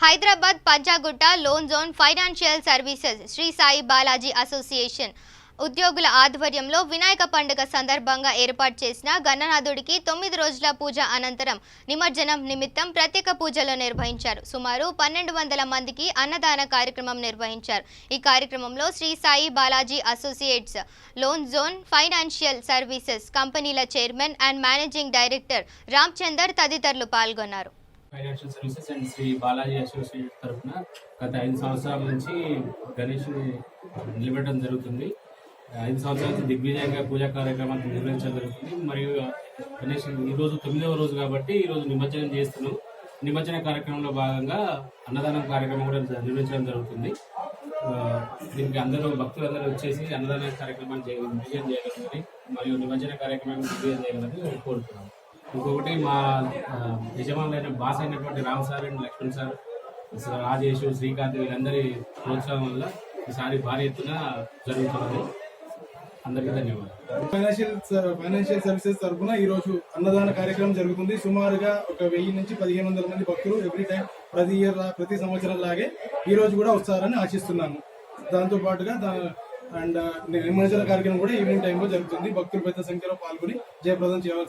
Hyderabad Panjagutta loan zone financial services Shri Sai Balaji association ఉద్యోగుల ఆధ్వర్యంలో వినాయక పండుగ సందర్భంగా ఏర్పాటు చేసిన గణనాథుడికి 9 రోజుల పూజ అనంతరం నిమజ్జనం నిమిత్తం ప్రత్యేక పూజలు నిర్వహించారు. సుమారు 1200 మందికి అన్నదాన కార్యక్రమం నిర్వహించారు. ఈ కార్యక్రమంలో Shri Sai Balaji associates loan zone financial services కంపెనీల chairman and managing director Ramachandar తదితరులు పాల్గొన్నారు. Financial services and Shri Balaji associate తరఫున గత 5 సంవత్సరాల నుంచి గణేష్ని నిలబెట్టడం జరుగుతుంది. 5 సంవత్సరాల నుంచి దిగ్విజయంగా పూజా కార్యక్రమాలు నిర్వహించడం జరుగుతుంది. మరియు గణేష్ ఈరోజు 9వ రోజు కాబట్టి ఈరోజు నిమజ్జనం చేస్తున్నాం. నిమజ్జన కార్యక్రమంలో భాగంగా అన్నదానం కార్యక్రమం కూడా నిర్వహించడం జరుగుతుంది. దీనికి భక్తులందరూ వచ్చేసి అన్నదాన కార్యక్రమాన్ని విజయం చేయగలరని మరియు నిమజ్జన కార్యక్రమాన్ని విజయం చేయగలరని కోరుతున్నాం. ఇంకొకటి మా యజమానులైన బాస్ అయినటువంటి Ram sir and Laxman sir, Rajesh, Srikanth వీళ్ళందరి ప్రోత్సాహం వల్ల ఈసారి భారీ ఎత్తున జరుగుతున్నది. అందరికీ ధన్యవాదాలు. ఫైనాన్షియల్ సర్వీసెస్ తరఫున ఈరోజు అన్నదాన కార్యక్రమం జరుగుతుంది. సుమారుగా 1000 నుంచి 1500 మంది భక్తులు ఎవ్రీ టైం ప్రతి సంవత్సరం లాగే ఈ రోజు కూడా వస్తారని ఆశిస్తున్నాము. దాంతో పాటుగా నిమజ్జన కార్యక్రమం కూడా ఈవినింగ్ టైంలో జరుగుతుంది. భక్తులు పెద్ద సంఖ్యలో పాల్గొని జయప్రదం చేయవలసి